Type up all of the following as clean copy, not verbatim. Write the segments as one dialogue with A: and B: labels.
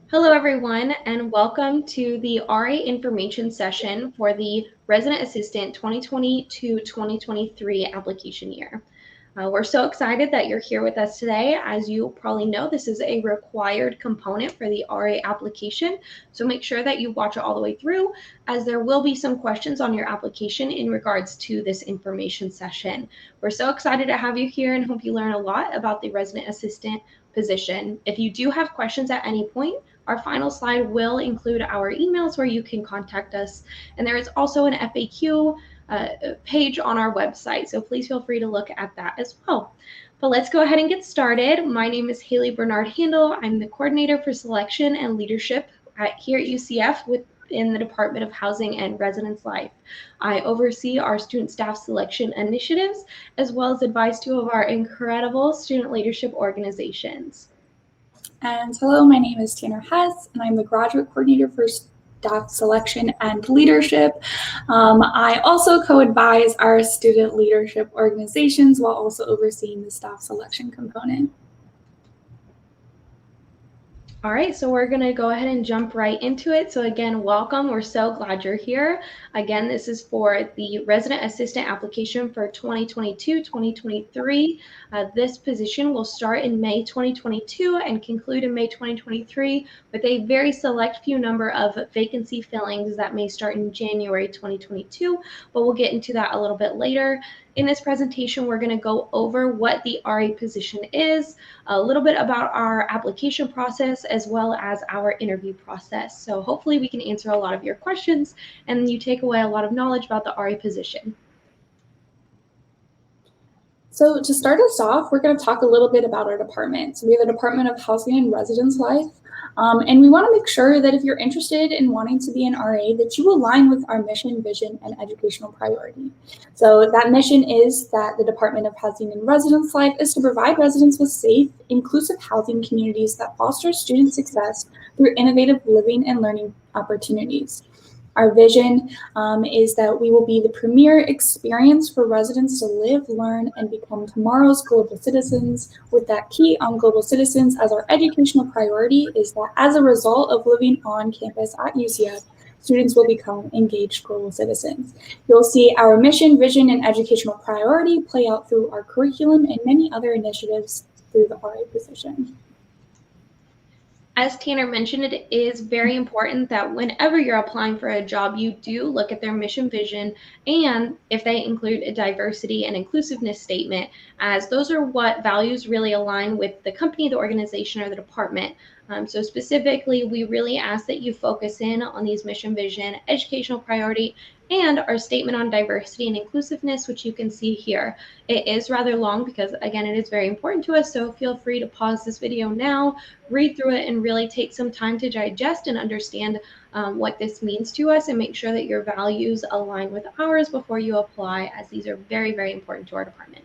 A: Hello, everyone, and welcome to the RA information session for the Resident Assistant 2022-2023 application year. We're so excited that you're here with us today. As you probably know, this is a required component for the RA application, so make sure that you watch it all the way through, as there will be some questions on your application in regards to this information session. We're so excited to have you here and hope you learn a lot about the Resident Assistant position. If you do have questions at any point, our final slide will include our emails where you can contact us. And there is also an FAQ page on our website, so please feel free to look at that as well. But let's go ahead and get started. My name is Haley Bernard Handel. I'm the coordinator for selection and leadership here at UCF within the Department of Housing and Residence Life. I oversee our student staff selection initiatives, as well as advise two of our incredible student leadership organizations.
B: And hello, my name is Tanner Hess, and I'm the graduate coordinator for staff selection and leadership. I also co-advise our student leadership organizations while also overseeing the staff selection component.
A: All right, so we're going to go ahead and jump right into it. So again, welcome. We're so glad you're here. Again, this is for the resident assistant application for 2022-2023. This position will start in May 2022 and conclude in May 2023 with a very select few number of vacancy fillings that may start in January 2022, but we'll get into that a little bit later. In this presentation, we're going to go over what the RA position is, a little bit about our application process, as well as our interview process. So hopefully we can answer a lot of your questions and you take away a lot of knowledge about the RA position.
B: So to start us off, we're going to talk a little bit about our department. So we have the Department of Housing and Residence Life. And we want to make sure that if you're interested in wanting to be an RA, that you align with our mission, vision, and educational priority. So that mission is that the Department of Housing and Residence Life is to provide residents with safe, inclusive housing communities that foster student success through innovative living and learning opportunities. Our vision is that we will be the premier experience for residents to live, learn, and become tomorrow's global citizens, with that key on global citizens as our educational priority is that as a result of living on campus at UCF, students will become engaged global citizens. You'll see our mission, vision, and educational priority play out through our curriculum and many other initiatives through the RA position.
A: As Tanner mentioned, it is very important that whenever you're applying for a job, you do look at their mission, vision, and if they include a diversity and inclusiveness statement, as those are what values really align with the company, the organization, or the department. So specifically, we really ask that you focus in on these mission, vision, educational priority, and our statement on diversity and inclusiveness, which you can see here. It is rather long because, again, it is very important to us, so feel free to pause this video now, read through it, and really take some time to digest and understand what this means to us, and make sure that your values align with ours before you apply, as these are very, very important to our department.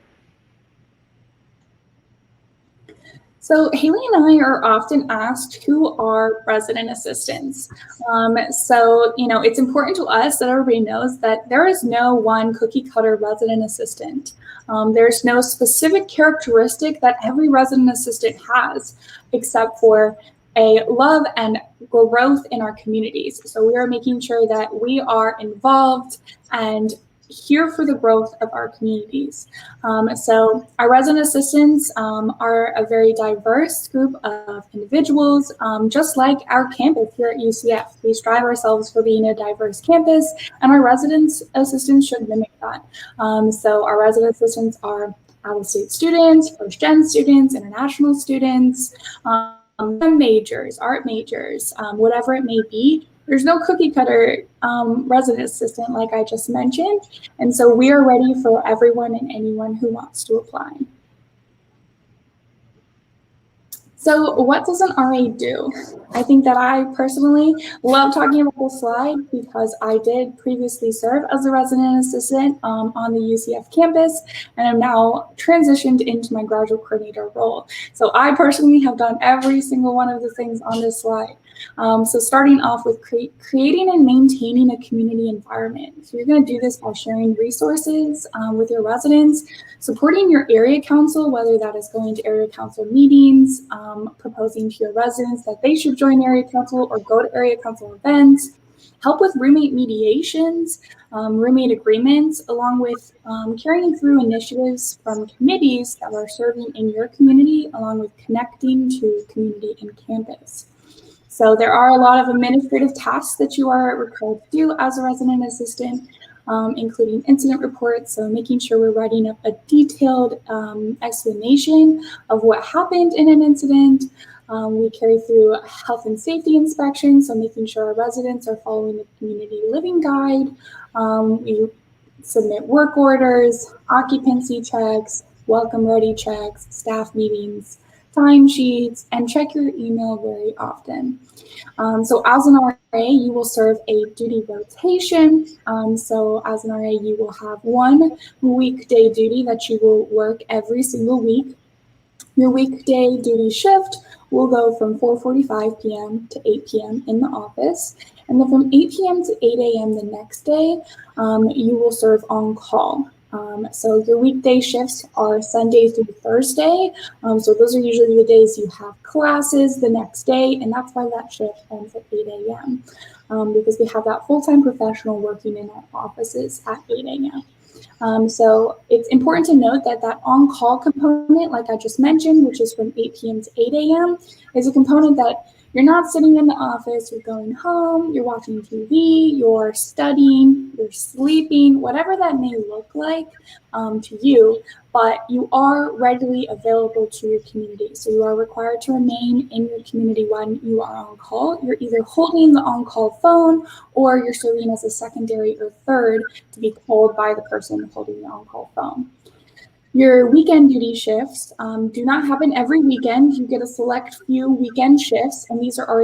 B: So Haley and I are often asked who are resident assistants. So, it's important to us that everybody knows that there is no one cookie cutter resident assistant. There's no specific characteristic that every resident assistant has, except for a love and growth in our communities. So we are making sure that we are involved and here for the growth of our communities. So our resident assistants are a very diverse group of individuals, just like our campus here at UCF. We strive ourselves for being a diverse campus, and our resident assistants should mimic that. So our resident assistants are out-of-state students, first-gen students, international students, majors, art majors, whatever it may be. There's no cookie cutter resident assistant like I just mentioned, and so we are ready for everyone and anyone who wants to apply. So what does an RA do? I think that I personally love talking about this slide because I did previously serve as a resident assistant on the UCF campus, and I'm now transitioned into my graduate coordinator role. So I personally have done every single one of the things on this slide. So starting off with creating and maintaining a community environment. So you're going to do this by sharing resources with your residents, supporting your area council, whether that is going to area council meetings, proposing to your residents that they should join area council or go to area council events, help with roommate mediations, roommate agreements, along with carrying through initiatives from committees that are serving in your community, along with connecting to community and campus. So there are a lot of administrative tasks that you are required to do as a resident assistant, including incident reports, so making sure we're writing up a detailed explanation of what happened in an incident. We carry through health and safety inspections, so making sure our residents are following the community living guide. We submit work orders, occupancy checks, welcome ready checks, staff meetings, timesheets, and check your email very often. So as an RA, you will serve a duty rotation. So as an RA, you will have one weekday duty that you will work every single week. Your weekday duty shift will go from 4:45 p.m. to 8 p.m. in the office. And then from 8 p.m. to 8 a.m. the next day, you will serve on call. So your weekday shifts are Sunday through Thursday. So those are usually the days you have classes the next day, and that's why that shift ends at 8 a.m. Because we have that full-time professional working in our offices at 8 a.m. So it's important to note that that on-call component, like I just mentioned, which is from 8 p.m. to 8 a.m., is a component that you're not sitting in the office, you're going home, you're watching TV, you're studying, you're sleeping, whatever that may look like to you, but you are readily available to your community. So you are required to remain in your community when you are on call. You're either holding the on-call phone or you're serving as a secondary or third to be called by the person holding the on-call phone. Your weekend duty shifts do not happen every weekend. You get a select few weekend shifts, and these are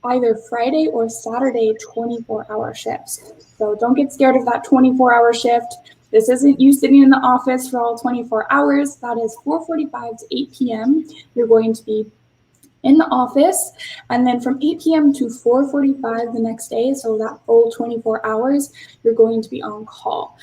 B: either Friday or Saturday 24-hour shifts. So don't get scared of that 24-hour shift. This isn't you sitting in the office for all 24 hours. That is 4:45 to 8 p.m. You're going to be in the office, and then from 8 p.m. to 4:45 the next day, so that full 24 hours, you're going to be on call.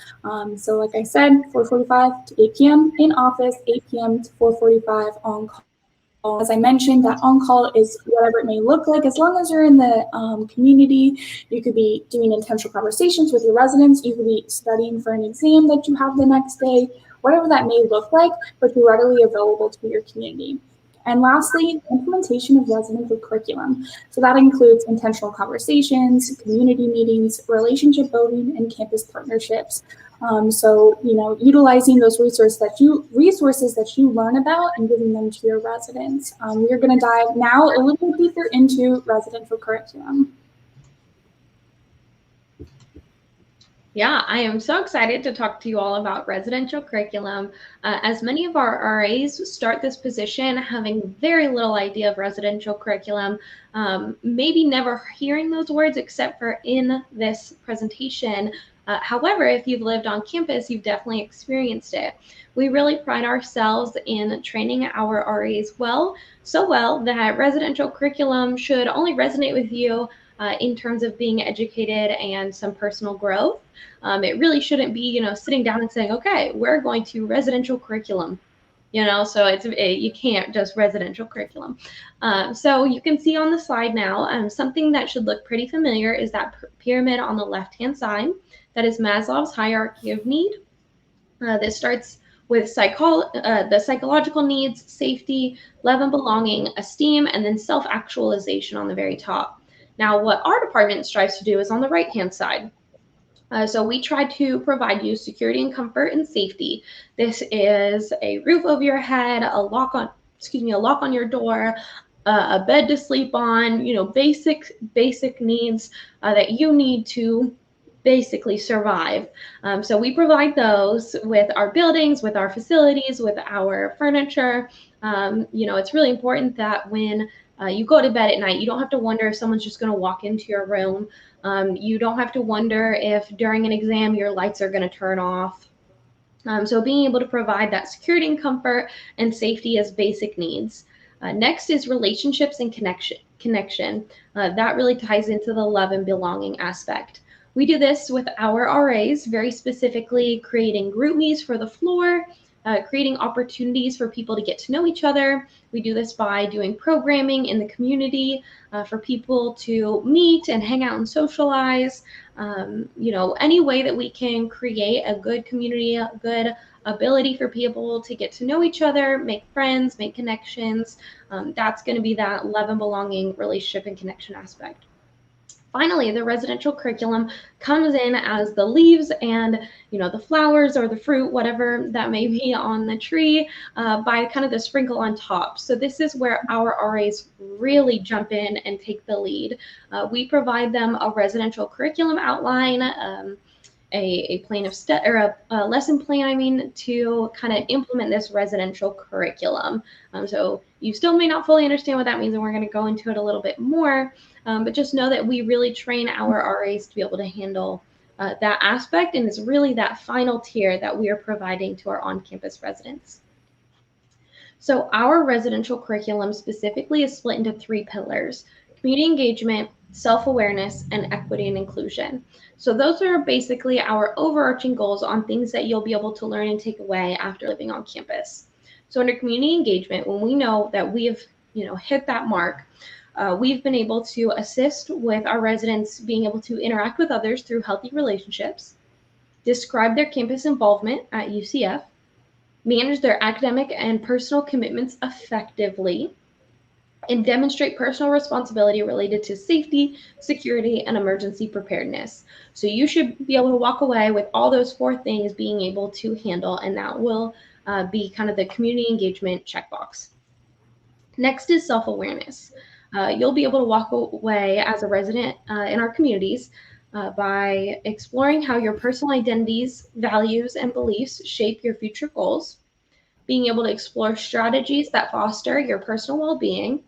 B: So like I said, 4:45 to 8 p.m. in office, 8 p.m. to 4:45 on call. As I mentioned, that on-call is whatever it may look like. As long as you're in the community, you could be doing intentional conversations with your residents, you could be studying for an exam that you have the next day, whatever that may look like, but you're readily available to your community. And lastly, implementation of residential curriculum. So that includes intentional conversations, community meetings, relationship building, and campus partnerships. So, utilizing those resources that you learn about and giving them to your residents. We're going to dive now a little deeper into residential curriculum.
A: Yeah, I am so excited to talk to you all about residential curriculum. As many of our RAs start this position having very little idea of residential curriculum, maybe never hearing those words except for in this presentation. However, if you've lived on campus, you've definitely experienced it. We really pride ourselves in training our RAs so well that residential curriculum should only resonate with you in terms of being educated and some personal growth. It really shouldn't be, sitting down and saying, okay, we're going to residential curriculum, so you can't just residential curriculum. So you can see on the slide now, something that should look pretty familiar is that pyramid on the left-hand side. That is Maslow's hierarchy of need. This starts with the psychological needs, safety, love and belonging, esteem, and then self-actualization on the very top. Now, what our department strives to do is on the right-hand side. So we try to provide you security and comfort and safety. This is a roof over your head, a lock on your door, a bed to sleep on, basic needs that you need to basically survive. So we provide those with our buildings, with our facilities, with our furniture. It's really important that when you go to bed at night, you don't have to wonder if someone's just going to walk into your room. You don't have to wonder if during an exam your lights are going to turn off. So being able to provide that security and comfort and safety as basic needs. Next is relationships and connection. That really ties into the love and belonging aspect. We do this with our RAs, very specifically creating group me's for the floor, creating opportunities for people to get to know each other. We do this by doing programming in the community for people to meet and hang out and socialize. Any way that we can create a good community, a good ability for people to get to know each other, make friends, make connections. That's going to be that love and belonging relationship and connection aspect. Finally, the residential curriculum comes in as the leaves and the flowers or the fruit, whatever that may be on the tree, by kind of the sprinkle on top. So this is where our RAs really jump in and take the lead. We provide them a residential curriculum outline, a plan of or a lesson plan, to kind of implement this residential curriculum. So you still may not fully understand what that means, and we're going to go into it a little bit more. But just know that we really train our RAs to be able to handle that aspect, and it's really that final tier that we are providing to our on-campus residents. So our residential curriculum specifically is split into 3 pillars: community engagement, self-awareness, and equity and inclusion. So those are basically our overarching goals on things that you'll be able to learn and take away after living on campus. So under community engagement, when we know that we have hit that mark, we've been able to assist with our residents being able to interact with others through healthy relationships, describe their campus involvement at UCF, manage their academic and personal commitments effectively, and demonstrate personal responsibility related to safety, security, and emergency preparedness. So you should be able to walk away with all those 4 things being able to handle, and that will be kind of the community engagement checkbox. Next is self-awareness. You'll be able to walk away as a resident in our communities by exploring how your personal identities, values, and beliefs shape your future goals, being able to explore strategies that foster your personal well-being,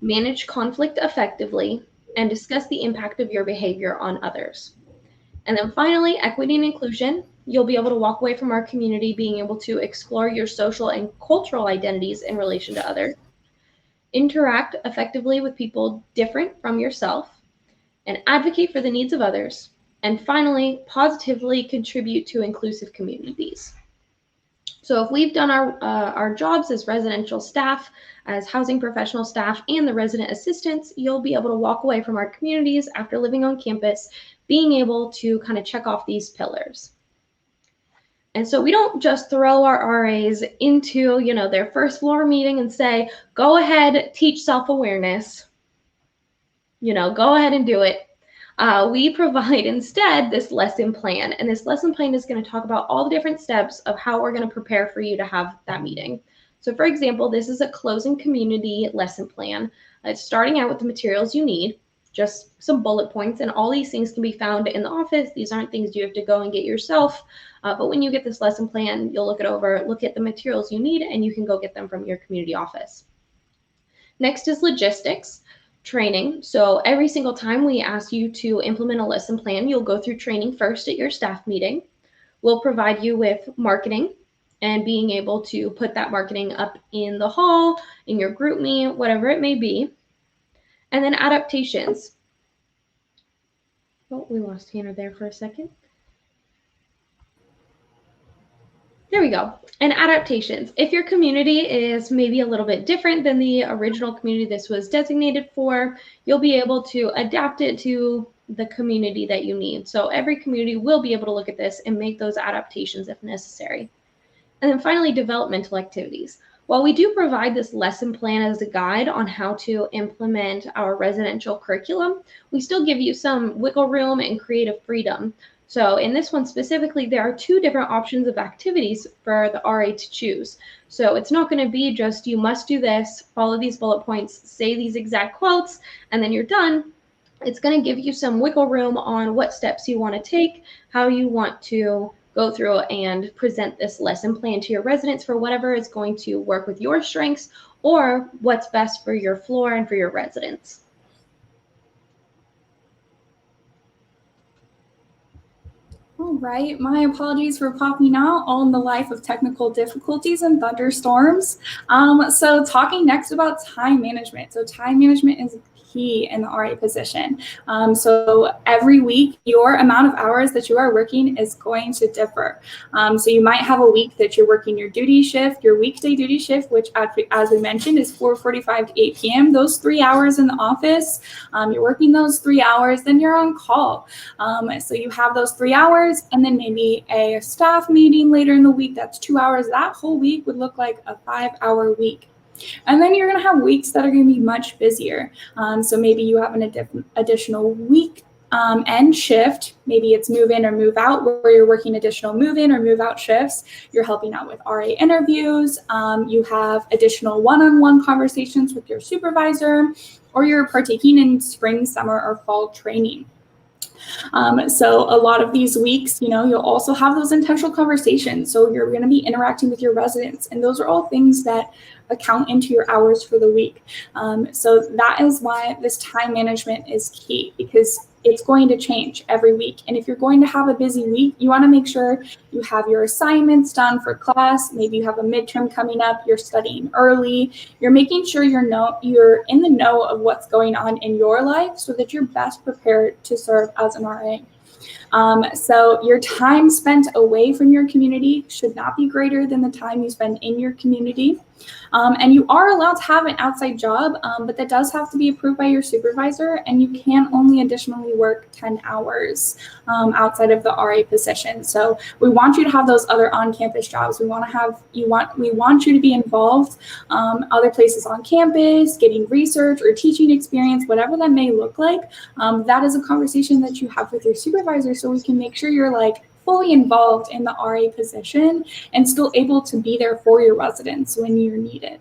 A: manage conflict effectively, and discuss the impact of your behavior on others. And then finally, equity and inclusion. You'll be able to walk away from our community being able to explore your social and cultural identities in relation to others, interact effectively with people different from yourself, and advocate for the needs of others. And finally, positively contribute to inclusive communities. So if we've done our jobs as residential staff, as housing professional staff, and the resident assistants, you'll be able to walk away from our communities after living on campus, being able to kind of check off these pillars. And so we don't just throw our RAs into, their first floor meeting and say, go ahead, teach self-awareness, go ahead and do it. We provide instead this lesson plan, and this lesson plan is going to talk about all the different steps of how we're going to prepare for you to have that meeting. So for example, this is a closing community lesson plan. It's starting out with the materials you need, just some bullet points, and all these things can be found in the office. These aren't things you have to go and get yourself, but when you get this lesson plan, you'll look it over, look at the materials you need, and you can go get them from your community office. Next is logistics. Training. So every single time we ask you to implement a lesson plan, you'll go through training first at your staff meeting. We'll provide you with marketing and being able to put that marketing up in the hall, in your group me, whatever it may be. And then adaptations. Oh, we lost Hannah there for a second. There we go. And adaptations. If your community is maybe a little bit different than the original community this was designated for, you'll be able to adapt it to the community that you need. So every community will be able to look at this and make those adaptations if necessary. And then finally, developmental activities. While we do provide this lesson plan as a guide on how to implement our residential curriculum, we still give you some wiggle room and creative freedom. So in this one specifically, there are 2 different options of activities for the RA to choose. So it's not going to be just you must do this, follow these bullet points, say these exact quotes, and then you're done. It's going to give you some wiggle room on what steps you want to take, how you want to go through and present this lesson plan to your residents for whatever is going to work with your strengths or what's best for your floor and for your residents.
B: All right, my apologies for popping out on the life of technical difficulties and thunderstorms. So talking next about time management. So time management is key in the RA position. So every week, your amount of hours that you are working is going to differ. So you might have a week that you're working your duty shift, your weekday duty shift, which as we mentioned is 4:45 to 8 p.m. Those 3 hours in the office, you're working those 3 hours, then you're on call. So you have those 3 hours and then maybe a staff meeting later in the week, that's 2 hours. That whole week would look like a 5-hour week. And then you're going to have weeks that are going to be much busier. So maybe you have an additional week end shift. Maybe it's move in or move out, where you're working additional move in or move out shifts. You're helping out with RA interviews. You have additional one-on-one conversations with your supervisor, or you're partaking in spring, summer, or fall training. So a lot of these weeks, you'll also have those intentional conversations. So you're going to be interacting with your residents, and those are all things that account into your hours for the week. So that is why this time management is key, because it's going to change every week. And if you're going to have a busy week, you want to make sure you have your assignments done for class. Maybe you have a midterm coming up, you're studying early. You're making sure you're in the know of what's going on in your life so that you're best prepared to serve as an RA. So your time spent away from your community should not be greater than the time you spend in your community. And you are allowed to have an outside job, but that does have to be approved by your supervisor, and you can only additionally work 10 hours outside of the RA position. So we want you to have those other on-campus jobs. We want you to be involved other places on campus, getting research or teaching experience, whatever that may look like. That is a conversation that you have with your supervisor, so we can make sure you're fully involved in the RA position and still able to be there for your residents when you're needed.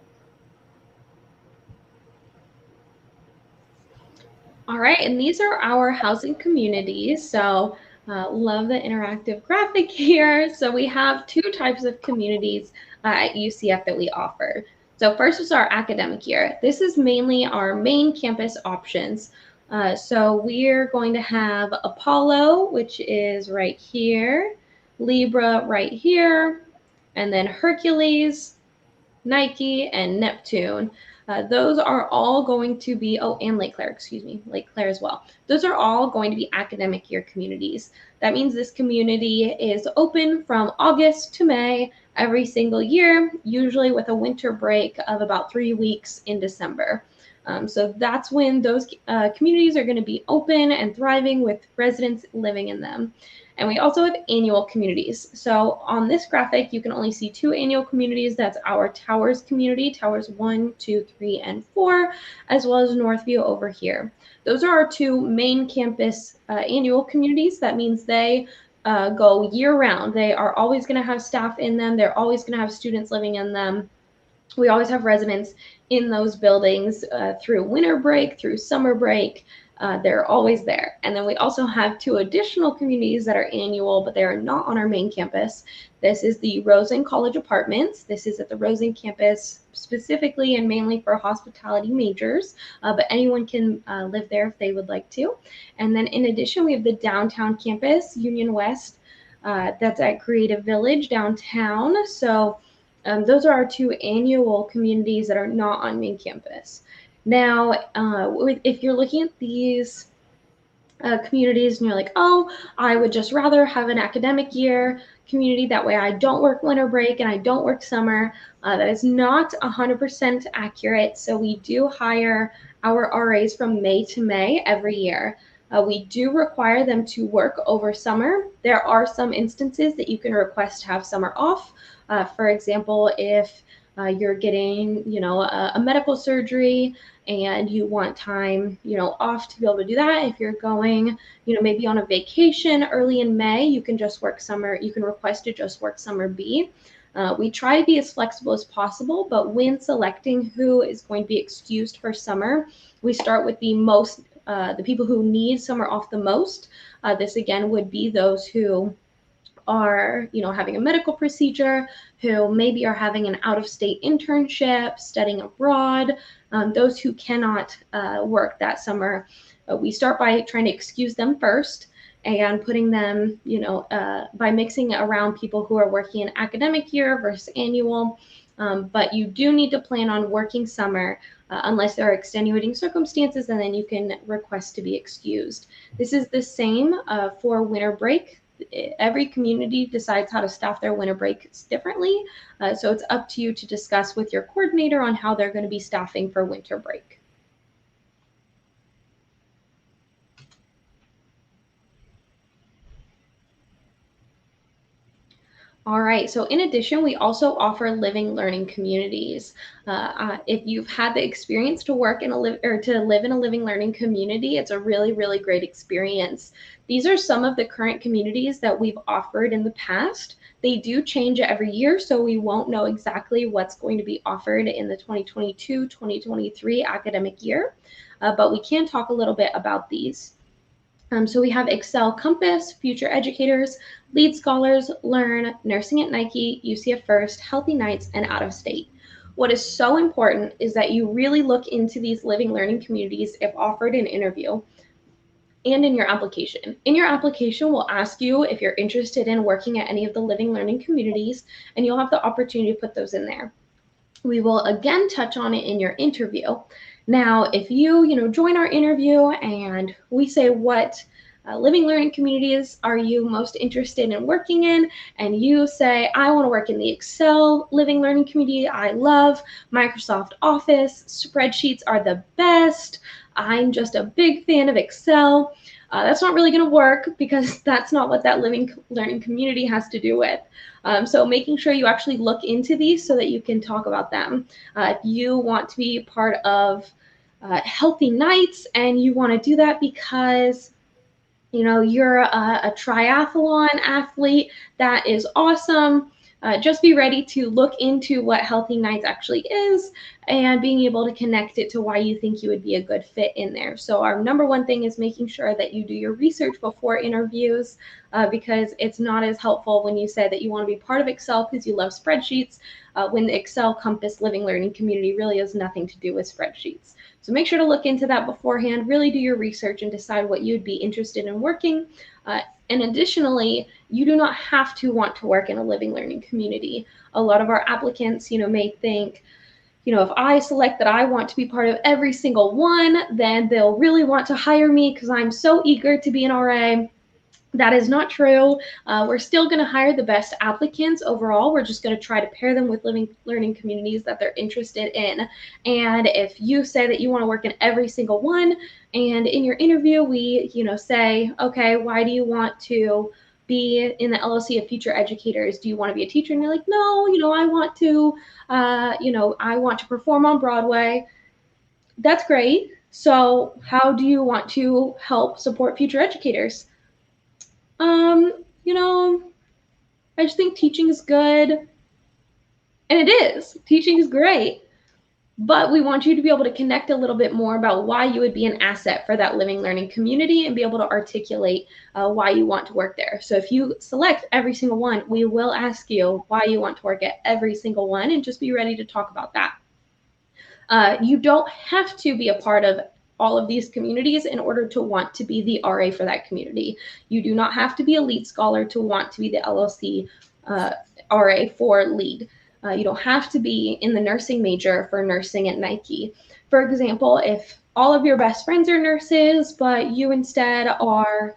A: All right, and these are our housing communities. So love the interactive graphic here. So we have 2 types of communities at UCF that we offer. So first is our academic year. This is mainly our main campus options. So we're going to have Apollo, which is right here, Libra right here, and then Hercules, Nike, and Neptune. Those are all going to be, and Lake Claire, Lake Claire as well. Those are all going to be academic year communities. That means this community is open from August to May every single year, usually with a winter break of about 3 weeks in December. So that's when those communities are going to be open and thriving with residents living in them. And we also have annual communities. So on this graphic, you can only see 2 annual communities. That's our Towers community, Towers 1, 2, 3, and 4, as well as Northview over here. Those are our 2 main campus annual communities. That means they go year round. They are always going to have staff in them. They're always going to have students living in them. We always have residents in those buildings through winter break, through summer break. They're always there. And then we also have 2 additional communities that are annual, but they are not on our main campus. This is the Rosen College Apartments. This is at the Rosen campus specifically and mainly for hospitality majors, but anyone can live there if they would like to. And then in addition, we have the downtown campus, Union West. That's at Creative Village downtown. So those are our 2 annual communities that are not on main campus. Now, if you're looking at these communities and you're like, oh, I would just rather have an academic year community, that way I don't work winter break and I don't work summer, that is not 100% accurate. So we do hire our RAs from May to May every year. We do require them to work over summer. There are some instances that you can request to have summer off. For example, if you're getting, a medical surgery and you want time, off to be able to do that. If you're going, maybe on a vacation early in May, you can just work summer. You can request to just work summer B. We try to be as flexible as possible, but when selecting who is going to be excused for summer, we start with the people who need summer off the most. This again would be those who are, having a medical procedure, who maybe are having an out-of-state internship, studying abroad, those who cannot work that summer. We start by trying to excuse them first and putting them, by mixing around people who are working an academic year versus annual. but you do need to plan on working summer unless there are extenuating circumstances, and then you can request to be excused. This is the same for winter break. Every community decides how to staff their winter breaks differently, so it's up to you to discuss with your coordinator on how they're going to be staffing for winter break. All right, so in addition, we also offer living learning communities. If you've had the experience to work in to live in a living learning community, it's a really, really great experience. These are some of the current communities that we've offered in the past. They do change every year, so we won't know exactly what's going to be offered in the 2022-2023 academic year, but we can talk a little bit about these. So we have Excel Compass, Future Educators, Lead Scholars, Learn, Nursing at Nike, UCF First, Healthy Nights, and Out of State. What is so important is that you really look into these living learning communities if offered in interview and in your application. In your application, we'll ask you if you're interested in working at any of the living learning communities, and you'll have the opportunity to put those in there. We will again touch on it in your interview. Now, if you join our interview and we say what living learning communities are you most interested in working in, and you say, I want to work in the Excel living learning community, I love Microsoft Office, spreadsheets are the best, I'm just a big fan of Excel, that's not really going to work because that's not what that living learning community has to do with. So making sure you actually look into these so that you can talk about them. If you want to be part of Healthy Nights and you want to do that because you're a triathlon athlete, that is awesome. Just be ready to look into what Healthy Nights actually is and being able to connect it to why you think you would be a good fit in there. So our number one thing is making sure that you do your research before interviews, because it's not as helpful when you say that you want to be part of Excel because you love spreadsheets, when the Excel Compass living learning community really has nothing to do with spreadsheets. So make sure to look into that beforehand, really do your research and decide what you'd be interested in working. And additionally, you do not have to want to work in a living learning community. A lot of our applicants, may think, if I select that I want to be part of every single one, then they'll really want to hire me because I'm so eager to be an RA. That is not true. We're still going to hire the best applicants overall. We're just going to try to pair them with living learning communities that they're interested in. And if you say that you want to work in every single one, and in your interview we, say, okay, why do you want to be in the LLC of Future Educators? Do you want to be a teacher? And you're like, no, I want to, I want to perform on Broadway. That's great. So how do you want to help support Future Educators? I just think teaching is good. And it is. Teaching is great. But we want you to be able to connect a little bit more about why you would be an asset for that living learning community and be able to articulate why you want to work there. So if you select every single one, we will ask you why you want to work at every single one, and just be ready to talk about that. You don't have to be a part of all of these communities in order to want to be the RA for that community. You do not have to be a lead scholar to want to be the LLC RA for lead. You don't have to be in the nursing major for Nursing at Nike. For example, if all of your best friends are nurses, but you instead are,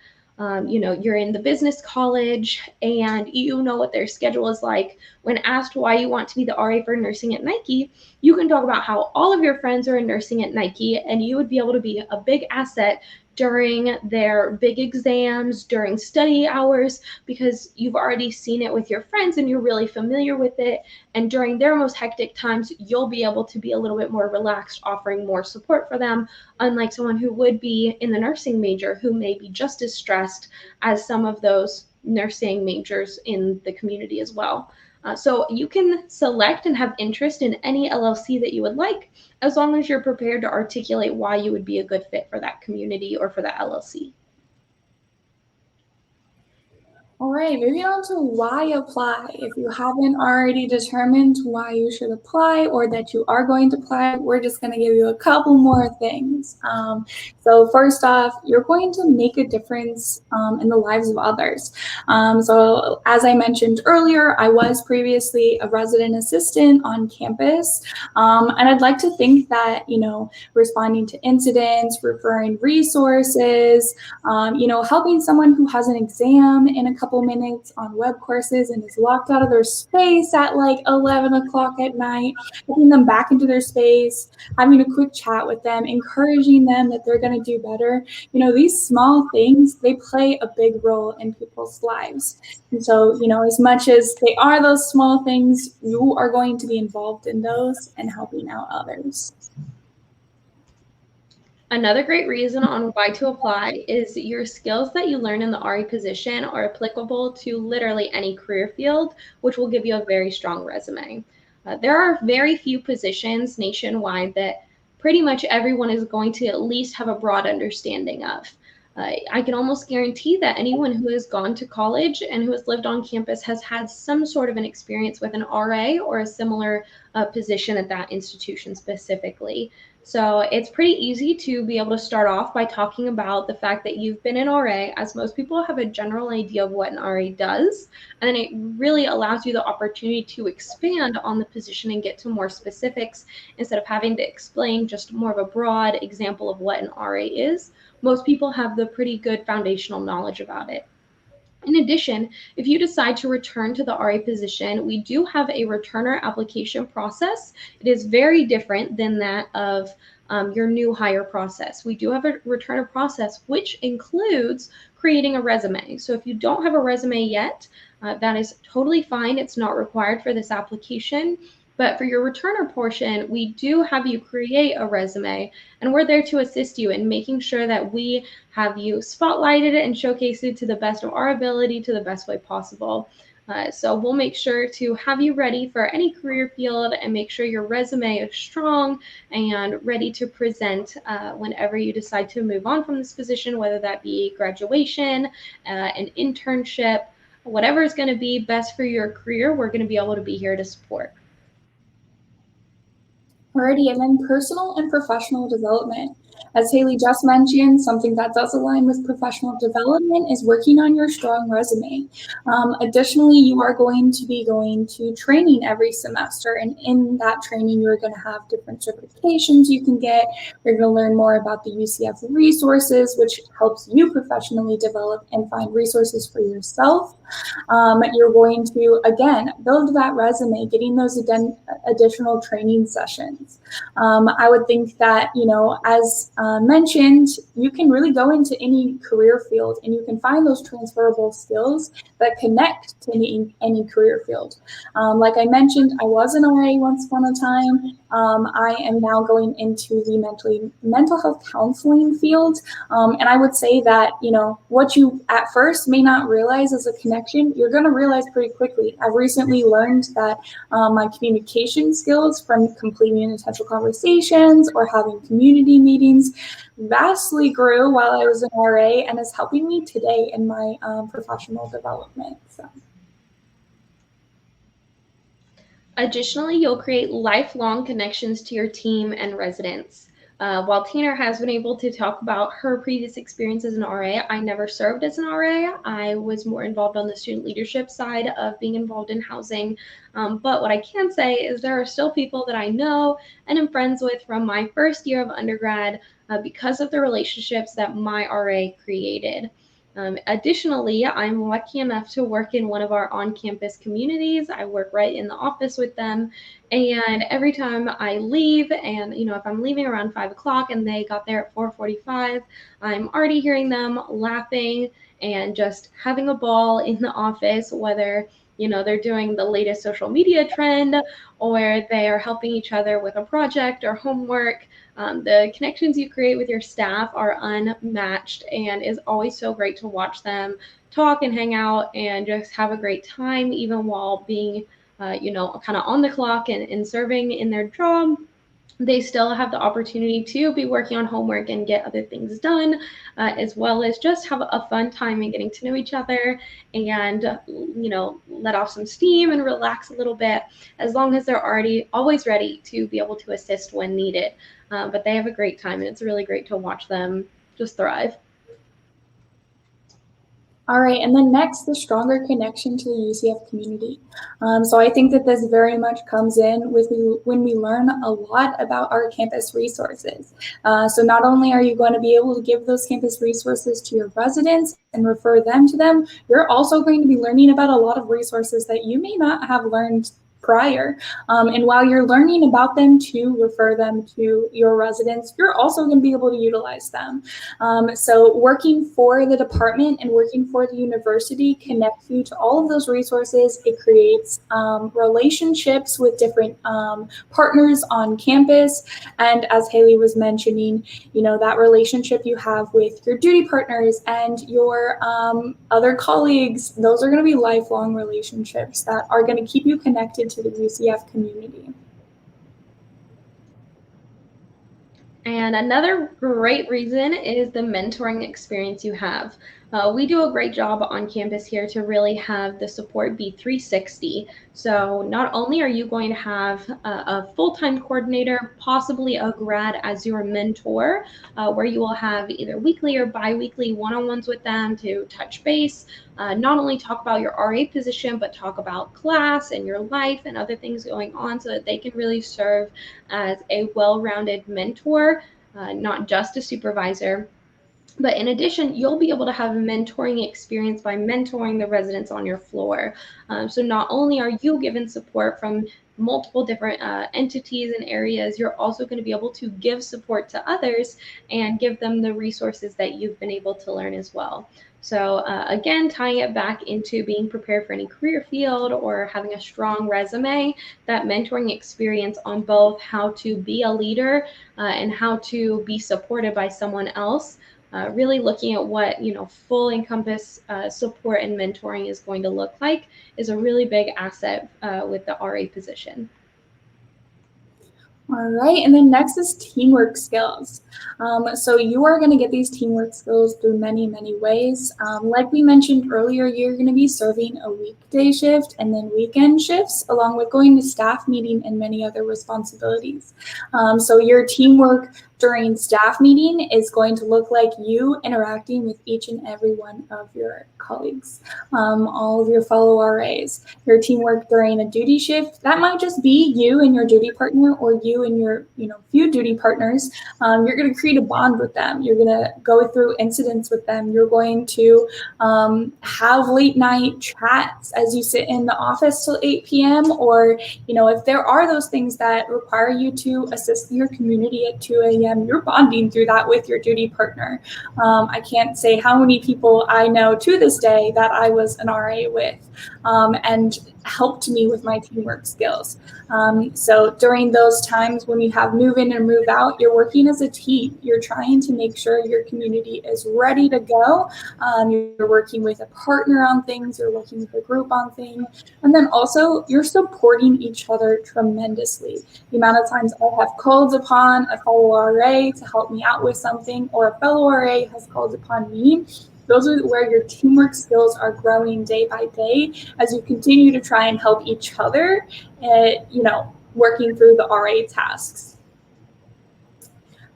A: you're in the business college and you know what their schedule is like, when asked why you want to be the RA for Nursing at Nike, you can talk about how all of your friends are in Nursing at Nike, and you would be able to be a big asset during their big exams, during study hours, because you've already seen it with your friends and you're really familiar with it. And during their most hectic times, you'll be able to be a little bit more relaxed, offering more support for them, unlike someone who would be in the nursing major who may be just as stressed as some of those nursing majors in the community as well. So you can select and have interest in any LLC that you would like, as long as you're prepared to articulate why you would be a good fit for that community or for that LLC.
B: All right, moving on to why apply. If you haven't already determined why you should apply or that you are going to apply, we're just going to give you a couple more things. So first off, you're going to make a difference in the lives of others. So as I mentioned earlier, I was previously a resident assistant on campus, and I'd like to think that, responding to incidents, referring resources, helping someone who has an exam in a couple minutes on web courses and is locked out of their space at like 11 o'clock at night, getting them back into their space, having a quick chat with them, encouraging them that they're going to do better. These small things, they play a big role in people's lives. And so, as much as they are those small things, you are going to be involved in those and helping out others.
A: Another great reason on why to apply is your skills that you learn in the RE position are applicable to literally any career field, which will give you a very strong resume. There are very few positions nationwide that pretty much everyone is going to at least have a broad understanding of. I can almost guarantee that anyone who has gone to college and who has lived on campus has had some sort of an experience with an RA or a similar position at that institution specifically. So it's pretty easy to be able to start off by talking about the fact that you've been an RA, as most people have a general idea of what an RA does. And then it really allows you the opportunity to expand on the position and get to more specifics instead of having to explain just more of a broad example of what an RA is. Most people have the pretty good foundational knowledge about it. In addition, if you decide to return to the RA position, we do have a returner application process. It is very different than that of your new hire process. We do have a returner process, which includes creating a resume. So if you don't have a resume yet, that is totally fine. It's not required for this application. But for your returner portion, we do have you create a resume, and we're there to assist you in making sure that we have you spotlighted and showcased it to the best of our ability, to the best way possible. So we'll make sure to have you ready for any career field and make sure your resume is strong and ready to present whenever you decide to move on from this position, whether that be graduation, an internship, whatever is going to be best for your career, we're going to be able to be here to support.
B: Alrighty, and then personal and professional development. As Haley just mentioned, something that does align with professional development is working on your strong resume. Additionally, you are going to be going to training every semester, and in that training, you're going to have different certifications you can get. You're going to learn more about the UCF resources, which helps you professionally develop and find resources for yourself. You're going to, again, build that resume, getting those additional training sessions. I would think that, as mentioned, you can really go into any career field and you can find those transferable skills that connect to any career field. Like I mentioned, I was an RA once upon a time. I am now going into the mental health counseling field. And I would say that, what you at first may not realize as a connection, you're going to realize pretty quickly. I've recently learned that my communication skills from completing intentional conversations or having community meetings vastly grew while I was an RA and is helping me today in my professional development. So.
A: Additionally, you'll create lifelong connections to your team and residents. While Tanner has been able to talk about her previous experience as an RA, I never served as an RA. I was more involved on the student leadership side of being involved in housing. But what I can say is there are still people that I know and am friends with from my first year of undergrad because of the relationships that my RA created. Additionally, I'm lucky enough to work in one of our on-campus communities. I work right in the office with them. And every time I leave, and if I'm leaving around 5 o'clock and they got there at 4:45, I'm already hearing them laughing and just having a ball in the office, whether they're doing the latest social media trend or they are helping each other with a project or homework. The connections you create with your staff are unmatched, and is always so great to watch them talk and hang out and just have a great time, even while being, kind of on the clock and serving in their job. they still have the opportunity to be working on homework and get other things done, as well as just have a fun time and getting to know each other and, let off some steam and relax a little bit, as long as they're already always ready to be able to assist when needed. But they have a great time, and it's really great to watch them just thrive.
B: All right, and then next, the stronger connection to the UCF community. So I think that this very much comes in with when we learn a lot about our campus resources. So not only are you going to be able to give those campus resources to your residents and refer them to them, you're also going to be learning about a lot of resources that you may not have learned prior. And while you're learning about them to refer them to your residents, you're also going to be able to utilize them. So working for the department and working for the university connects you to all of those resources. It creates relationships with different partners on campus. And as Haley was mentioning, that relationship you have with your duty partners and your other colleagues, those are going to be lifelong relationships that are going to keep you connected to the UCF community.
A: And another great reason is the mentoring experience you have. We do a great job on campus here to really have the support be 360. So not only are you going to have a full-time coordinator, possibly a grad as your mentor, where you will have either weekly or bi-weekly one-on-ones with them to touch base, not only talk about your RA position, but talk about class and your life and other things going on so that they can really serve as a well-rounded mentor, not just a supervisor. But in addition, you'll be able to have a mentoring experience by mentoring the residents on your floor. So not only are you given support from multiple different entities and areas, you're also going to be able to give support to others and give them the resources that you've been able to learn as well. So again, tying it back into being prepared for any career field or having a strong resume, that mentoring experience on both how to be a leader and how to be supported by someone else, really looking at what full encompass support and mentoring is going to look like is a really big asset with the RA position.
B: All right, and then next is teamwork skills. So you are going to get these teamwork skills through many, many ways. Like we mentioned earlier, you're going to be serving a weekday shift and then weekend shifts, along with going to staff meeting and many other responsibilities. So your teamwork during staff meeting is going to look like you interacting with each and every one of your colleagues, all of your fellow RAs. Your teamwork during a duty shift, that might just be you and your duty partner or you and your few duty partners. You're going to create a bond with them. You're going to go through incidents with them. You're going to have late night chats as you sit in the office till 8 p.m. Or, if there are those things that require you to assist your community at 2 a.m., you're bonding through that with your duty partner. I can't say how many people I know to this day that I was an RA with and helped me with my teamwork skills. So during those times when you have move in and move out, you're working as a team. You're trying to make sure your community is ready to go. You're working with a partner on things, you're working with a group on things, and then also you're supporting each other tremendously. The amount of times I have called upon a fellow RA to help me out with something, or a fellow RA has called upon me. Those are where your teamwork skills are growing day by day as you continue to try and help each other, working through the RA tasks.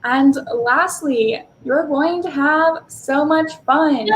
B: And lastly, you're going to have so much fun.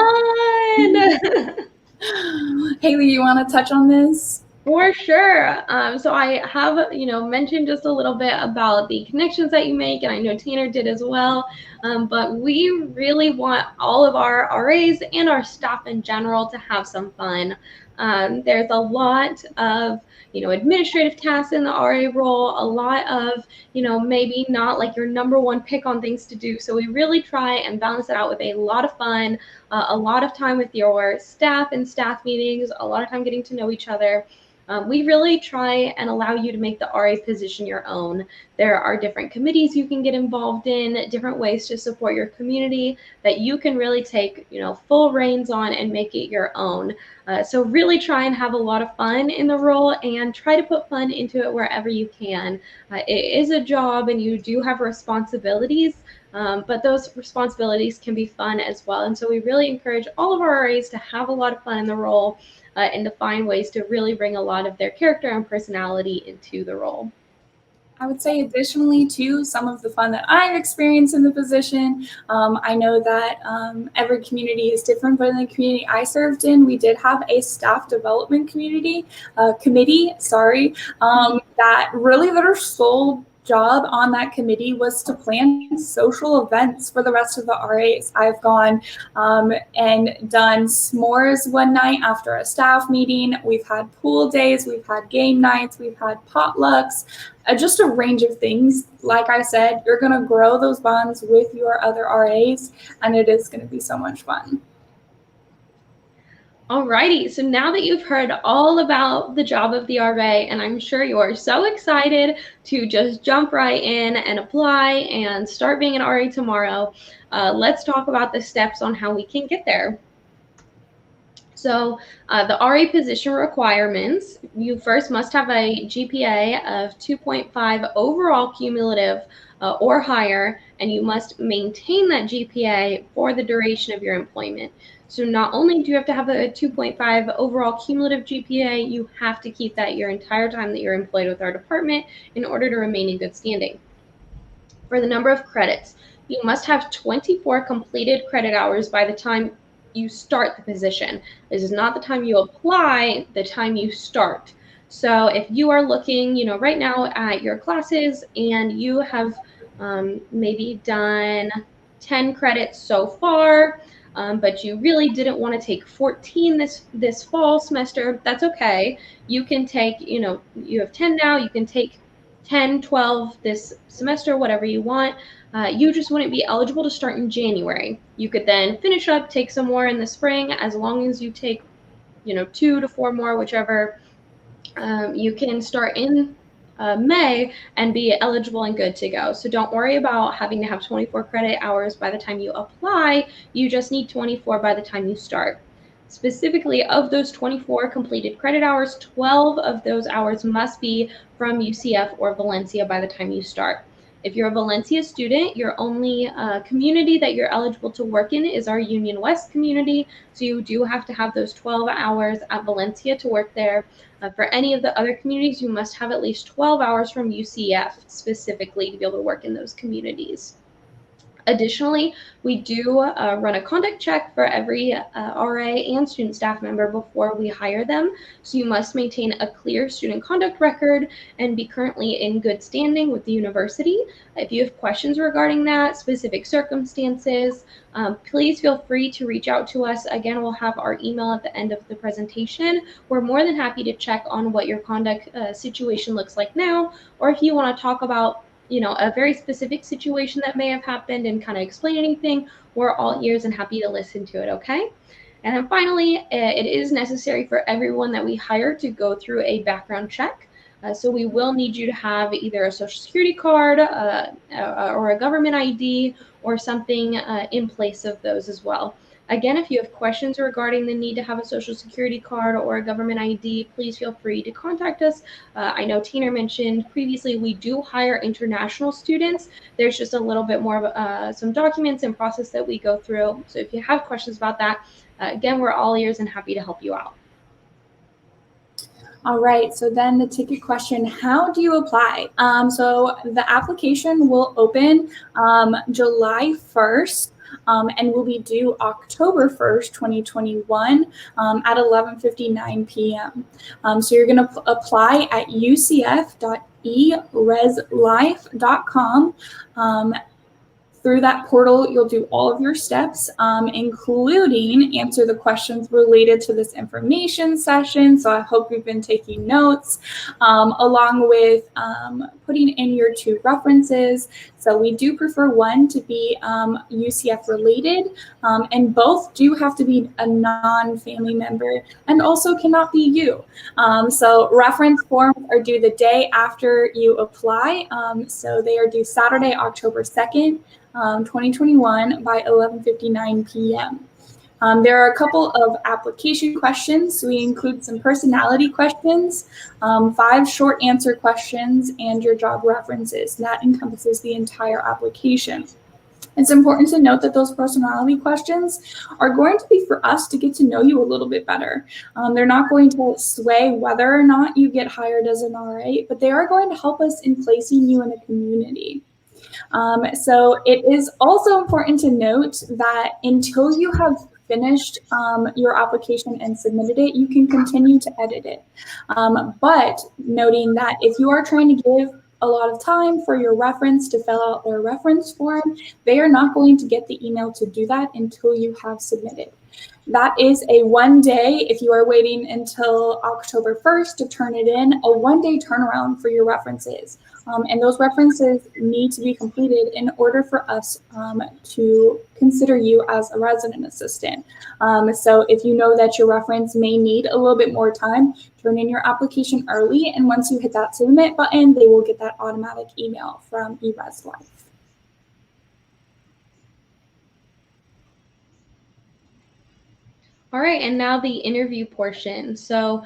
B: Haley, you want to touch on this?
A: For sure. So I have, mentioned just a little bit about the connections that you make, and I know Tanner did as well. But we really want all of our RAs and our staff in general to have some fun. There's a lot of, administrative tasks in the RA role, a lot of, maybe not like your number one pick on things to do. So we really try and balance it out with a lot of fun, a lot of time with your staff and staff meetings, a lot of time getting to know each other. We really try and allow you to make the RA position your own. There are different committees you can get involved in, different ways to support your community that you can really take, full reins on and make it your own. So really try and have a lot of fun in the role and try to put fun into it wherever you can. It is a job and you do have responsibilities, but those responsibilities can be fun as well. And so we really encourage all of our RAs to have a lot of fun in the role and to find ways to really bring a lot of their character and personality into the role.
B: I would say additionally too, some of the fun that I've experienced in the position, I know that every community is different, but in the community I served in, we did have a staff development committee, that really their sole job on that committee was to plan social events for the rest of the RAs. I've gone and done s'mores one night after a staff meeting. We've had pool days, we've had game nights, we've had potlucks, just a range of things. Like I said, you're going to grow those bonds with your other RAs, and it is going to be so much fun.
A: Alrighty, so now that you've heard all about the job of the RA, and I'm sure you are so excited to just jump right in and apply and start being an RA tomorrow, let's talk about the steps on how we can get there. So the RA position requirements, you first must have a GPA of 2.5 overall cumulative or higher, and you must maintain that GPA for the duration of your employment. So not only do you have to have a 2.5 overall cumulative GPA, you have to keep that your entire time that you're employed with our department in order to remain in good standing. For the number of credits, you must have 24 completed credit hours by the time you start the position. This is not the time you apply, the time you start. So if you are looking, right now at your classes and you have maybe done 10 credits so far, but you really didn't want to take 14 this fall semester, that's okay. You can take, you have 10 now, you can take 10, 12 this semester, whatever you want. You just wouldn't be eligible to start in January. You could then finish up, take some more in the spring, as long as you take, 2 to 4 more, whichever. You can start in May and be eligible and good to go. So don't worry about having to have 24 credit hours by the time you apply. You just need 24 by the time you start. Specifically, of those 24 completed credit hours, 12 of those hours must be from UCF or Valencia by the time you start. If you're a Valencia student, your only community that you're eligible to work in is our Union West community. So you do have to have those 12 hours at Valencia to work there. For any of the other communities, you must have at least 12 hours from UCF specifically to be able to work in those communities. Additionally, we do run a conduct check for every RA and student staff member before we hire them. So you must maintain a clear student conduct record and be currently in good standing with the university. If you have questions regarding that, specific circumstances, please feel free to reach out to us. Again, we'll have our email at the end of the presentation. We're more than happy to check on what your conduct situation looks like now, or if you want to talk about a very specific situation that may have happened and kind of explain anything, we're all ears and happy to listen to it, okay? And then finally, it is necessary for everyone that we hire to go through a background check. So we will need you to have either a social security card or a government ID or something in place of those as well. Again, if you have questions regarding the need to have a social security card or a government ID, please feel free to contact us. I know Tina mentioned previously we do hire international students. There's just a little bit more of some documents and process that we go through. So if you have questions about that, again, we're all ears and happy to help you out.
B: All right, so then the ticket question, how do you apply? So the application will open July 1st. And will be due October 1st, 2021 at 11:59 p.m. So you're going to apply at ucf.ereslife.com. Through that portal, you'll do all of your steps, including answer the questions related to this information session. So I hope you've been taking notes, along with putting in your 2 references. So we do prefer one to be UCF related, and both do have to be a non-family member and also cannot be you. So reference forms are due the day after you apply. So they are due Saturday, October 2nd, 2021 by 11:59 p.m. There are a couple of application questions. We include some personality questions, 5 short answer questions, and your job references. That encompasses the entire application. It's important to note that those personality questions are going to be for us to get to know you a little bit better. They're not going to sway whether or not you get hired as an RA, but they are going to help us in placing you in a community. So it is also important to note that until you have finished your application and submitted it, you can continue to edit it. But noting that if you are trying to give a lot of time for your reference to fill out their reference form, they are not going to get the email to do that until you have submitted. That is a 1 day, if you are waiting until October 1st to turn it in, a 1 day turnaround for your references. And those references need to be completed in order for us to consider you as a resident assistant. So if you know that your reference may need a little bit more time, turn in your application early. And once you hit that submit button, they will get that automatic email from eResLife.
A: All right, and now the interview portion. So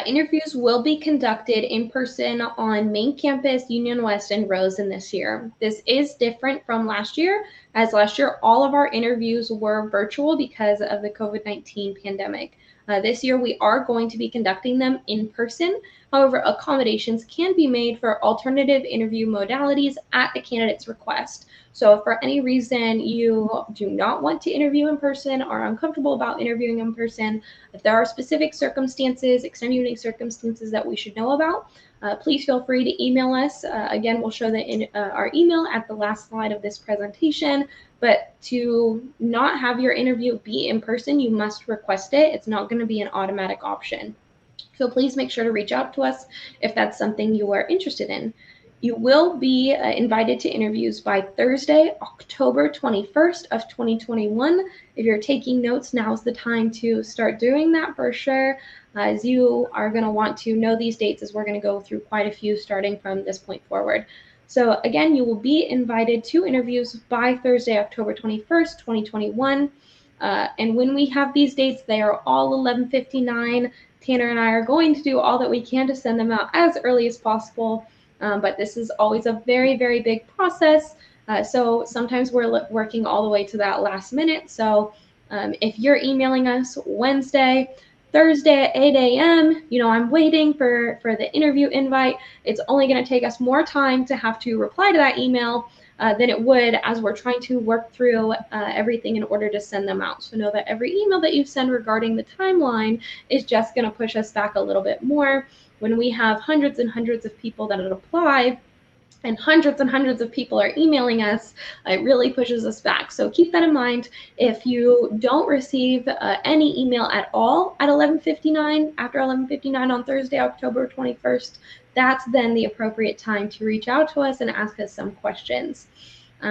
A: interviews will be conducted in person on main campus, Union West, and Rosen this year. This is different from last year, as last year all of our interviews were virtual because of the COVID-19 pandemic. This year we are going to be conducting them in person. However, accommodations can be made for alternative interview modalities at the candidate's request. So if for any reason you do not want to interview in person or are uncomfortable about interviewing in person, if there are specific circumstances, extenuating circumstances that we should know about, please feel free to email us. Again, we'll show our email at the last slide of this presentation. But to not have your interview be in person, you must request it. It's not going to be an automatic option. So please make sure to reach out to us if that's something you are interested in. You will be invited to interviews by Thursday, October 21st of 2021. If you're taking notes, now's the time to start doing that for sure, as you are going to want to know these dates as we're going to go through quite a few starting from this point forward. So again, you will be invited to interviews by Thursday, October 21st, 2021. And when we have these dates, they are all 11:59. Tanner and I are going to do all that we can to send them out as early as possible. But this is always a very, very big process. So sometimes we're working all the way to that last minute. So if you're emailing us Wednesday, Thursday at 8 a.m., I'm waiting for the interview invite, it's only going to take us more time to have to reply to that email than it would as we're trying to work through everything in order to send them out. So know that every email that you send regarding the timeline is just going to push us back a little bit more. When we have hundreds and hundreds of people that have applied and hundreds of people are emailing us, it really pushes us back. So keep that in mind. If you don't receive any email at all at 11:59, after 11:59 on Thursday, October 21st, that's then the appropriate time to reach out to us and ask us some questions.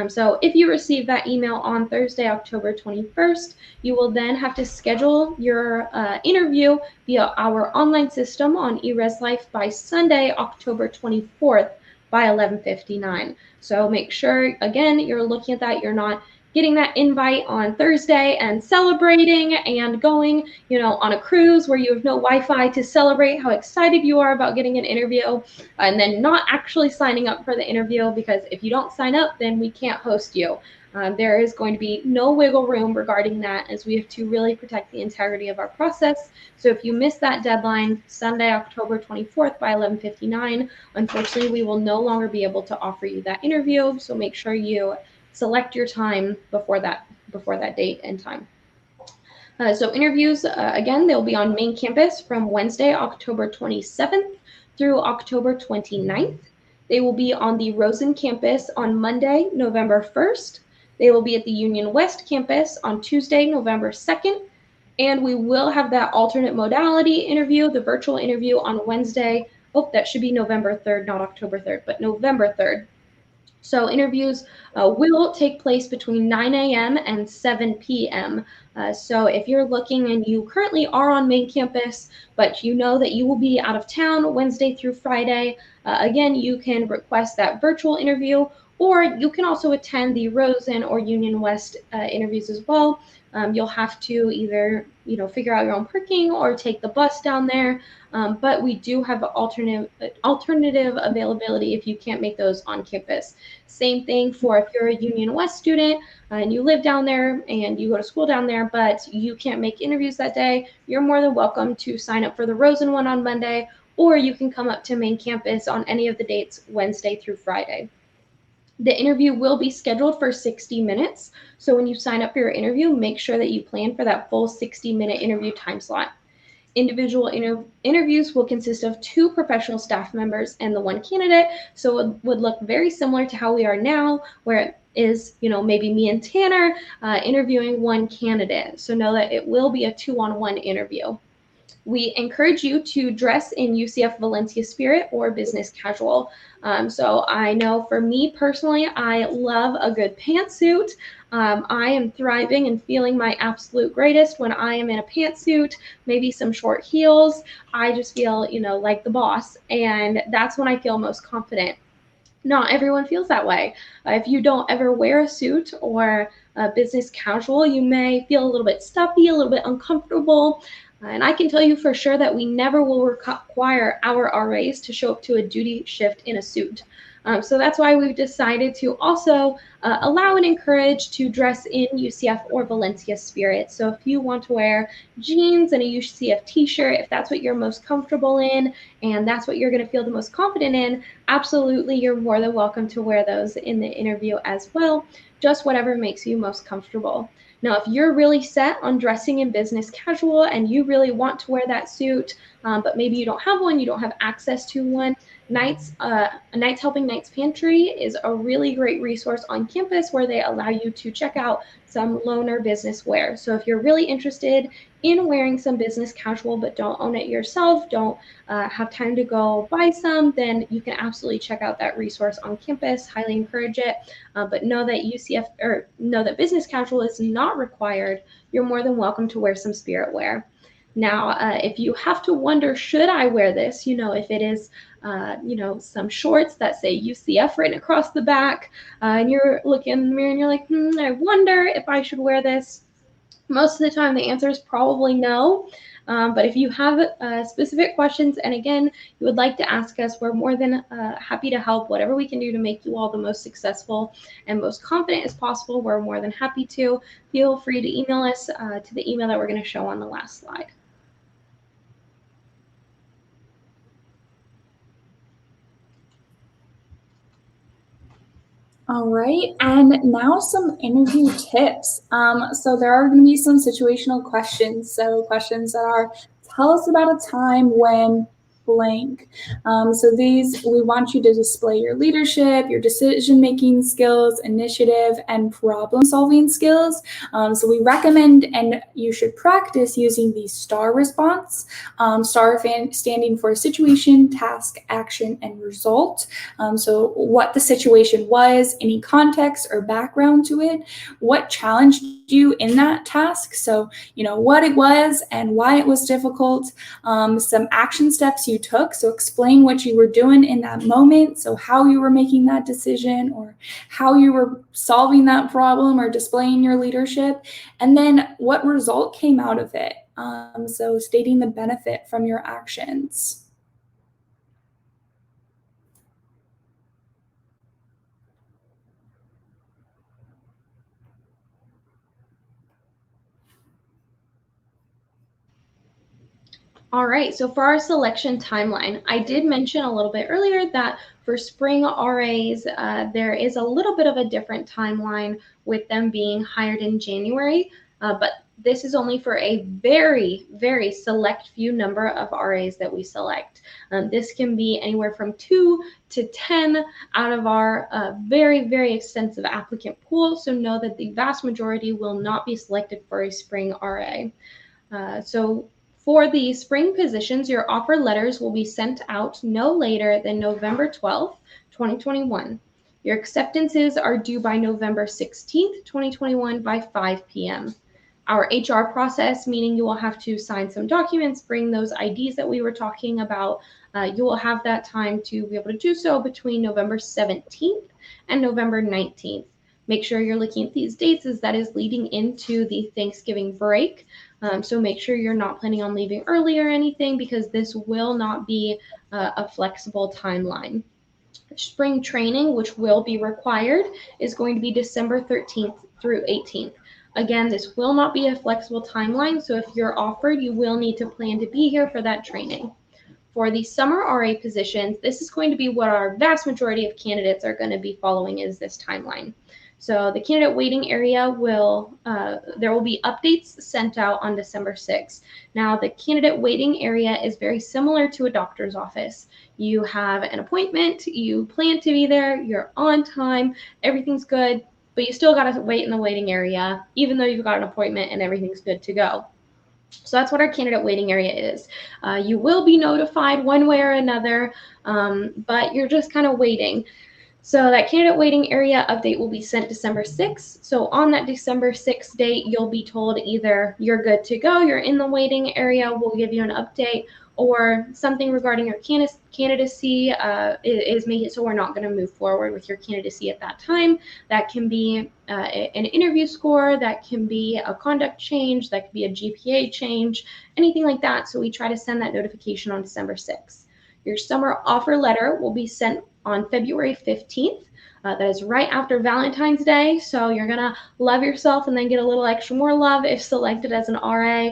A: So if you receive that email on Thursday, October 21st, you will then have to schedule your interview via our online system on eResLife by Sunday, October 24th by 11:59. So make sure, again, you're looking at that. You're not getting that invite on Thursday and celebrating and going, on a cruise where you have no Wi-Fi to celebrate how excited you are about getting an interview, and then not actually signing up for the interview, because if you don't sign up, then we can't host you. There is going to be no wiggle room regarding that, as we have to really protect the integrity of our process. So if you miss that deadline, Sunday, October 24th by 11:59, unfortunately, we will no longer be able to offer you that interview. So make sure you select your time before that date and time. So interviews, again, they'll be on main campus from Wednesday, October 27th through October 29th. They will be on the Rosen campus on Monday, November 1st. They will be at the Union West campus on Tuesday, November 2nd. And we will have that alternate modality interview, the virtual interview, on Wednesday, Oh, that should be November 3rd, not October 3rd, but November 3rd. So interviews will take place between 9 a.m. and 7 p.m. So if you're looking and you currently are on main campus, but you know that you will be out of town Wednesday through Friday, again, you can request that virtual interview, or you can also attend the Rosen or Union West interviews as well. You'll have to either, figure out your own parking or take the bus down there. But we do have alternative availability if you can't make those on campus. Same thing for if you're a Union West student and you live down there and you go to school down there, but you can't make interviews that day, you're more than welcome to sign up for the Rosen one on Monday, or you can come up to main campus on any of the dates Wednesday through Friday. The interview will be scheduled for 60 minutes. So when you sign up for your interview, make sure that you plan for that full 60-minute interview time slot. Individual interviews will consist of 2 professional staff members and the 1 candidate. So it would look very similar to how we are now, where it is, maybe me and Tanner interviewing 1 candidate. So know that it will be a 2-on-1 interview. We encourage you to dress in UCF Valencia spirit or business casual. So I know for me personally, I love a good pantsuit. I am thriving and feeling my absolute greatest when I am in a pantsuit, maybe some short heels. I just feel, like the boss. And that's when I feel most confident. Not everyone feels that way. If you don't ever wear a suit or business casual, you may feel a little bit stuffy, a little bit uncomfortable. And I can tell you for sure that we never will require our RAs to show up to a duty shift in a suit. So that's why we've decided to also allow and encourage to dress in UCF or Valencia spirit. So if you want to wear jeans and a UCF t-shirt, if that's what you're most comfortable in and that's what you're going to feel the most confident in, absolutely you're more than welcome to wear those in the interview as well. Just whatever makes you most comfortable. Now, if you're really set on dressing in business casual and you really want to wear that suit, but maybe you don't have one, you don't have access to one, Knights Helping Knights Pantry is a really great resource on campus where they allow you to check out some loaner business wear. So if you're really interested in wearing some business casual but don't own it yourself, don't have time to go buy some, then you can absolutely check out that resource on campus. Highly encourage it. But know that business casual is not required. You're more than welcome to wear some spirit wear. Now, if you have to wonder, should I wear this? If it is, some shorts that say UCF written across the back, and you're looking in the mirror and you're like, I wonder if I should wear this. Most of the time, the answer is probably no. But if you have specific questions, and again, you would like to ask us, we're more than happy to help. Whatever we can do to make you all the most successful and most confident as possible, we're more than happy to. Feel free to email us to the email that we're going to show on the last slide.
B: All right, and now some interview tips. So there are going to be some situational questions. So questions that are, tell us about a time when blank. So these, we want you to display your leadership, your decision-making skills, initiative, and problem-solving skills. So we recommend and you should practice using the STAR response. STAR standing for situation, task, action, and result. So what the situation was, any context or background to it, what challenged you in that task. So, what it was and why it was difficult, some action steps you took. So explain what you were doing in that moment. So how you were making that decision or how you were solving that problem or displaying your leadership. And then what result came out of it. So stating the benefit from your actions.
A: All right, so for our selection timeline, I did mention a little bit earlier that for spring RAs, there is a little bit of a different timeline with them being hired in January, but this is only for a very, very select few number of RAs that we select. This can be anywhere from 2 to 10 out of our very, very extensive applicant pool, so know that the vast majority will not be selected for a spring RA. So For the spring positions, your offer letters will be sent out no later than November 12th, 2021. Your acceptances are due by November 16th, 2021 by 5 p.m. Our HR process, meaning you will have to sign some documents, bring those IDs that we were talking about. You will have that time to be able to do so between November 17th and November 19th. Make sure you're looking at these dates as that is leading into the Thanksgiving break. So make sure you're not planning on leaving early or anything, because this will not be a flexible timeline. Spring training, which will be required, is going to be December 13th through 18th. Again, this will not be a flexible timeline, so if you're offered, you will need to plan to be here for that training. For the summer RA positions, this is going to be what our vast majority of candidates are going to be following, is this timeline. So the candidate waiting area there will be updates sent out on December 6th. Now, the candidate waiting area is very similar to a doctor's office. You have an appointment, you plan to be there, you're on time, everything's good, but you still got to wait in the waiting area, even though you've got an appointment and everything's good to go. So that's what our candidate waiting area is. You will be notified one way or another, but you're just kind of waiting. So that candidate waiting area update will be sent December 6th. So on that December 6th date, you'll be told either you're good to go, you're in the waiting area, we'll give you an update, or something regarding your candidacy is made it so we're not going to move forward with your candidacy at that time. That can be an interview score, that can be a conduct change, that could be a GPA change, anything like that. So we try to send that notification on December 6th. Your summer offer letter will be sent on February 15th. That is right after Valentine's Day. So you're going to love yourself and then get a little extra more love if selected as an RA,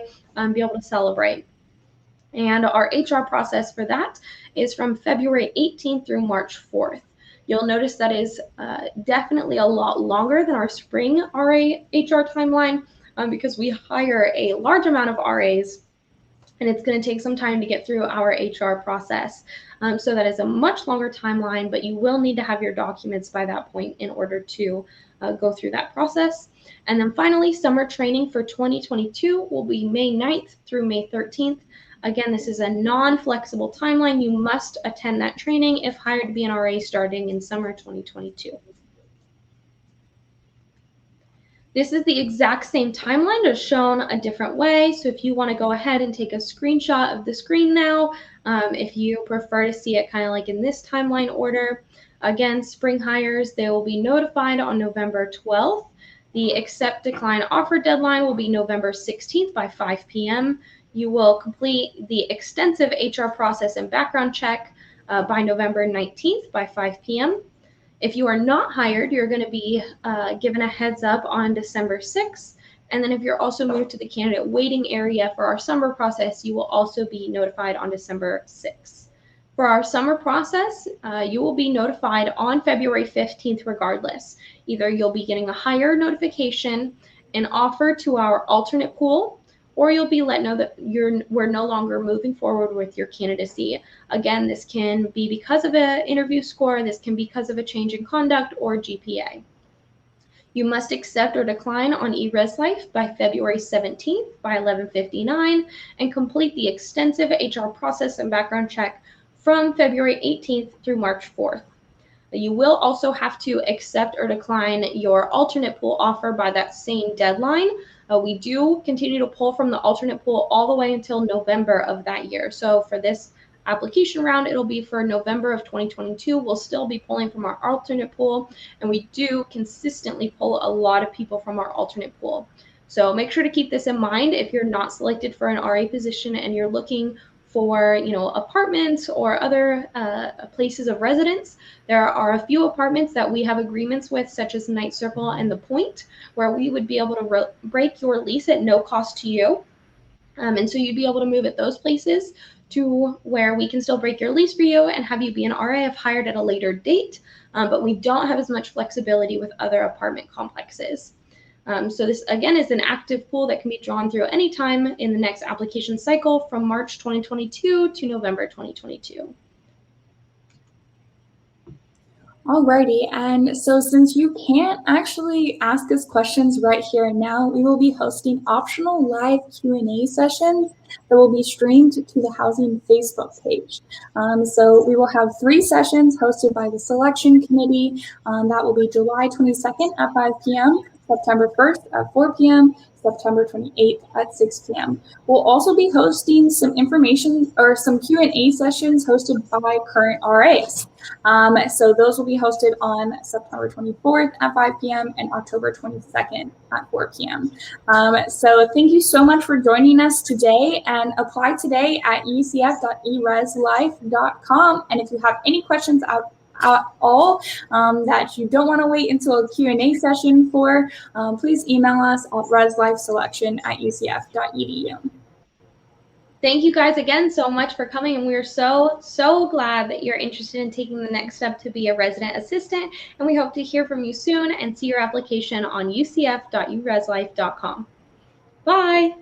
A: be able to celebrate. And our HR process for that is from February 18th through March 4th. You'll notice that is definitely a lot longer than our spring RA HR timeline because we hire a large amount of RAs, and it's going to take some time to get through our HR process. So that is a much longer timeline, but you will need to have your documents by that point in order to go through that process. And then finally, summer training for 2022 will be May 9th through May 13th. Again, this is a non-flexible timeline. You must attend that training if hired to be an RA starting in summer 2022. This is the exact same timeline, just shown a different way. So if you want to go ahead and take a screenshot of the screen now, if you prefer to see it kind of like in this timeline order, again, spring hires, they will be notified on November 12th. The accept decline offer deadline will be November 16th by 5 p.m. You will complete the extensive HR process and background check by November 19th by 5 p.m. If you are not hired, you're going to be given a heads up on December 6th. And then if you're also moved to the candidate waiting area for our summer process, you will also be notified on December 6th. For our summer process, you will be notified on February 15th regardless. Either you'll be getting a hire notification, an offer to our alternate pool, or you'll be let know that we're no longer moving forward with your candidacy. Again, this can be because of an interview score, this can be because of a change in conduct or GPA. You must accept or decline on eResLife by February 17th by 11:59 and complete the extensive HR process and background check from February 18th through March 4th. You will also have to accept or decline your alternate pool offer by that same deadline. We do continue to pull from the alternate pool all the way until November of that year. So for this application round, it'll be for November of 2022. We'll still be pulling from our alternate pool, and we do consistently pull a lot of people from our alternate pool. So make sure to keep this in mind if you're not selected for an RA position and you're looking for apartments or other places of residence. There are a few apartments that we have agreements with, such as Night Circle and The Point, where we would be able to break your lease at no cost to you. And so you'd be able to move at those places to where we can still break your lease for you and have you be an RA if hired at a later date. But we don't have as much flexibility with other apartment complexes. So this, again, is an active pool that can be drawn through any time in the next application cycle from March 2022 to November 2022.
B: Alrighty, and so since you can't actually ask us questions right here and now, we will be hosting optional live Q&A sessions that will be streamed to the Housing Facebook page. So we will have 3 sessions hosted by the selection committee. That will be July 22nd at 5 p.m., September 1st at 4 p.m., September 28th at 6 p.m. We'll also be hosting some information or some Q&A sessions hosted by current RAs. So those will be hosted on September 24th at 5 p.m. and October 22nd at 4 p.m. So thank you so much for joining us today, and apply today at ucf.ereslife.com. And if you have any questions at all that you don't want to wait until a Q&A session for, please email us at reslifeselection@ucf.edu.
A: Thank you guys again so much for coming, and we're so glad that you're interested in taking the next step to be a resident assistant, and we hope to hear from you soon and see your application on ucf.ureslife.com. Bye!